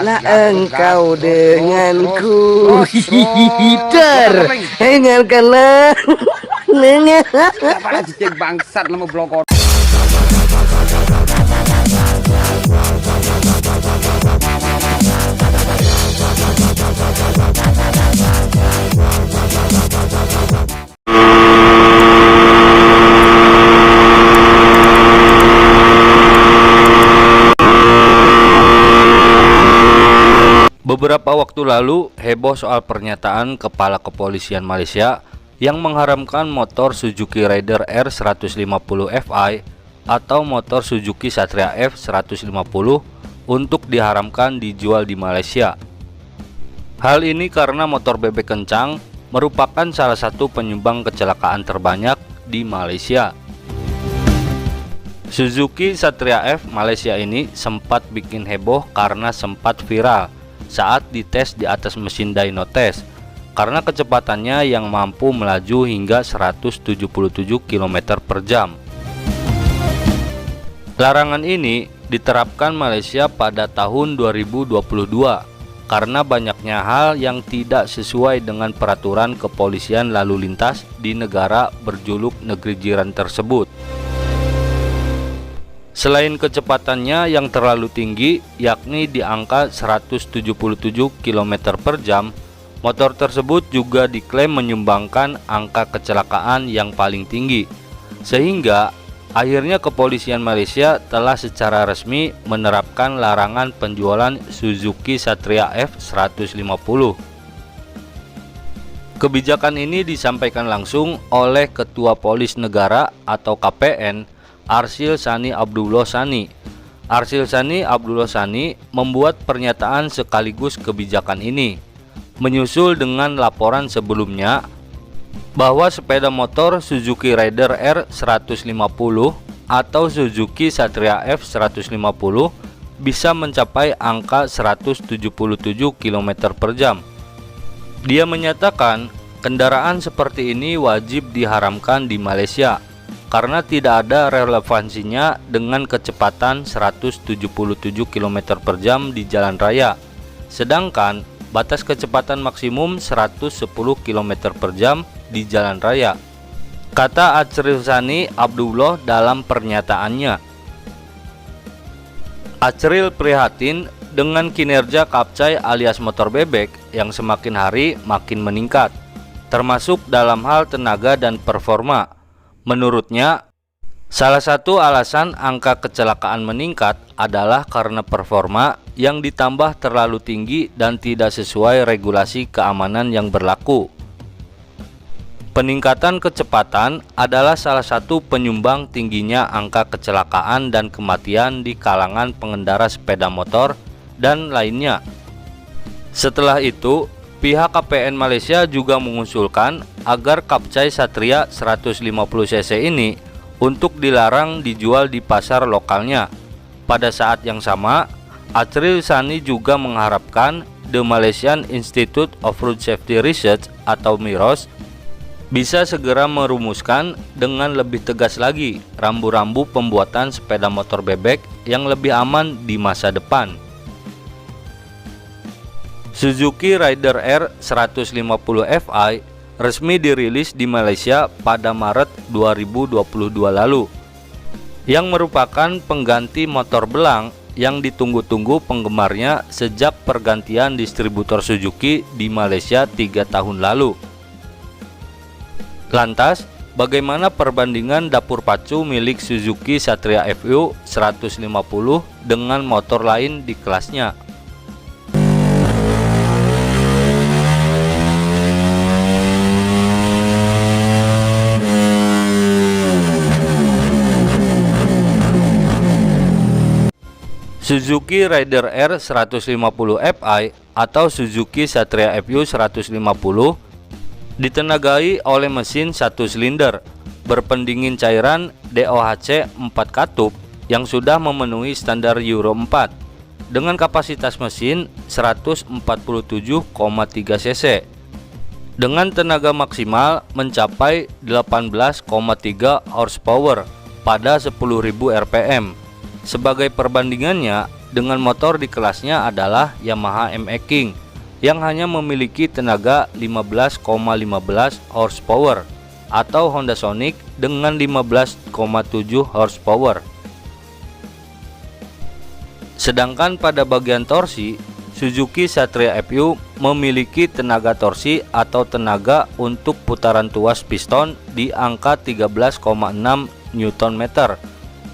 Lah engkau denganku. Dengarkanlah. Pada cicing bangsat lemu blokor. Beberapa waktu lalu heboh soal pernyataan Kepala Kepolisian Malaysia yang mengharamkan motor Suzuki Raider R150 Fi atau motor Suzuki Satria F150 untuk diharamkan dijual di Malaysia. Hal ini karena motor bebek kencang merupakan salah satu penyumbang kecelakaan terbanyak di Malaysia. Suzuki Satria F Malaysia ini sempat bikin heboh karena sempat viral saat dites di atas mesin dyno test karena kecepatannya yang mampu melaju hingga 177 km per jam. Larangan ini diterapkan Malaysia pada tahun 2022 karena banyaknya hal yang tidak sesuai dengan peraturan kepolisian lalu lintas di negara berjuluk negeri jiran tersebut. Selain kecepatannya yang terlalu tinggi, yakni di angka 177 km per jam, motor tersebut juga diklaim menyumbangkan angka kecelakaan yang paling tinggi. Sehingga akhirnya kepolisian Malaysia telah secara resmi menerapkan larangan penjualan Suzuki Satria F150. Kebijakan ini disampaikan langsung oleh Ketua Polis Negara atau KPN, Arsyil Sani Abdullah Sani. Arsyil Sani Abdullah Sani membuat pernyataan sekaligus kebijakan ini, menyusul dengan laporan sebelumnya bahwa sepeda motor Suzuki Raider R150 atau Suzuki Satria F150 bisa mencapai angka 177 km per jam. Dia menyatakan kendaraan seperti ini wajib diharamkan di Malaysia karena tidak ada relevansinya dengan kecepatan 177 km per jam di jalan raya, sedangkan batas kecepatan maksimum 110 km per jam di jalan raya, kata Arsyil Sani Abdullah dalam pernyataannya. Arsyil prihatin dengan kinerja Kapcai alias motor bebek yang semakin hari makin meningkat, termasuk dalam hal tenaga dan performa. Menurutnya, salah satu alasan angka kecelakaan meningkat adalah karena performa yang ditambah terlalu tinggi dan tidak sesuai regulasi keamanan yang berlaku. Peningkatan kecepatan adalah salah satu penyumbang tingginya angka kecelakaan dan kematian di kalangan pengendara sepeda motor dan lainnya. Setelah itu, pihak KPN Malaysia juga mengusulkan agar Kapcai Satria 150cc ini untuk dilarang dijual di pasar lokalnya. Pada saat yang sama, Arsyil Sani juga mengharapkan The Malaysian Institute of Road Safety Research atau MIROS bisa segera merumuskan dengan lebih tegas lagi rambu-rambu pembuatan sepeda motor bebek yang lebih aman di masa depan. Suzuki Raider R150 Fi resmi dirilis di Malaysia pada Maret 2022 lalu, yang merupakan pengganti motor belang yang ditunggu-tunggu penggemarnya sejak pergantian distributor Suzuki di Malaysia 3 tahun lalu. Lantas, bagaimana perbandingan dapur pacu milik Suzuki Satria FU 150 dengan motor lain di kelasnya? Suzuki Raider R150 Fi atau Suzuki Satria FU 150 ditenagai oleh mesin 1 silinder berpendingin cairan DOHC 4 katup yang sudah memenuhi standar Euro 4 dengan kapasitas mesin 147,3 cc dengan tenaga maksimal mencapai 18,3 horsepower pada 10.000 rpm. Sebagai perbandingannya, dengan motor di kelasnya adalah Yamaha MX King yang hanya memiliki tenaga 15,15 horsepower atau Honda Sonic dengan 15,7 horsepower. Sedangkan pada bagian torsi, Suzuki Satria FU memiliki tenaga torsi atau tenaga untuk putaran tuas piston di angka 13,6 Nm.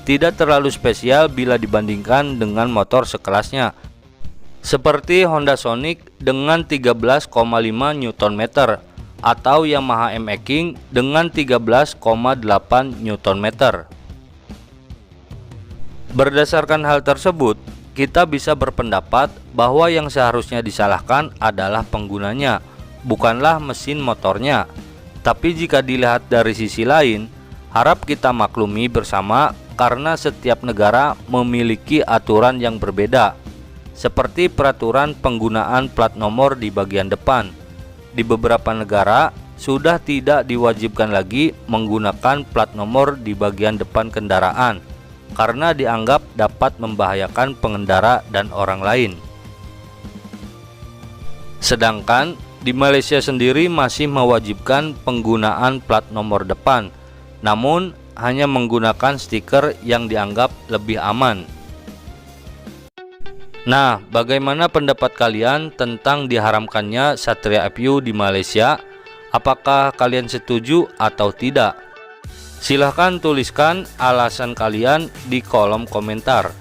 Tidak terlalu spesial bila dibandingkan dengan motor sekelasnya, seperti Honda Sonic dengan 13,5 Nm atau Yamaha MX King dengan 13,8 Nm. Berdasarkan hal tersebut, kita bisa berpendapat bahwa yang seharusnya disalahkan adalah penggunanya, bukanlah mesin motornya. Tapi jika dilihat dari sisi lain, harap kita maklumi bersama karena setiap negara memiliki aturan yang berbeda, seperti peraturan penggunaan plat nomor di bagian depan. Di beberapa negara sudah tidak diwajibkan lagi menggunakan plat nomor di bagian depan kendaraan karena dianggap dapat membahayakan pengendara dan orang lain. Sedangkan di Malaysia sendiri masih mewajibkan penggunaan plat nomor depan, namun hanya menggunakan stiker yang dianggap lebih aman. Nah, bagaimana pendapat kalian tentang diharamkannya Satria FU di Malaysia? Apakah kalian setuju atau tidak? Silahkan tuliskan alasan kalian di kolom komentar.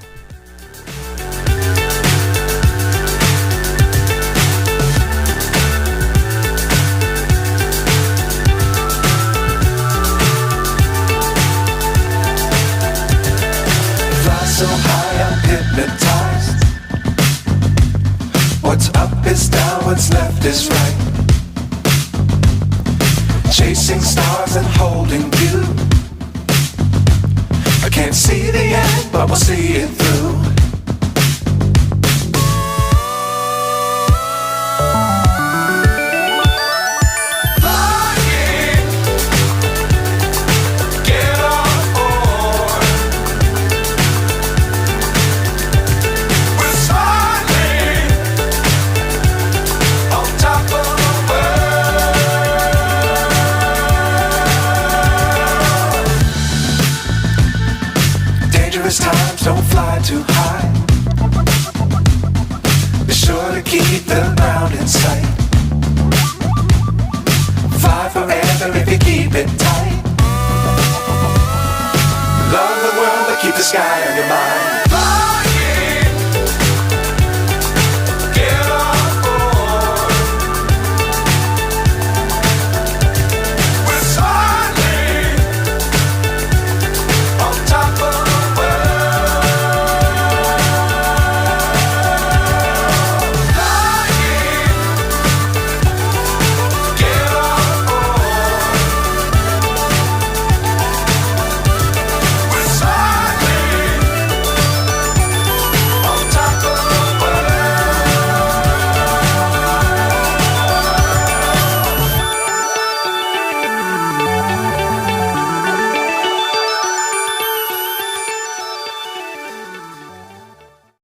Fly so high, I'm hypnotized. What's up is down, what's left is right. Chasing stars and holding you. I can't see the end, but we'll see it through. Flying, get on board. We're smiling on top of the world. Dangerous times, don't fly too high. Be sure to keep the ground in sight. Fly forever if you keep it tight. Love the world, but keep the sky on your mind.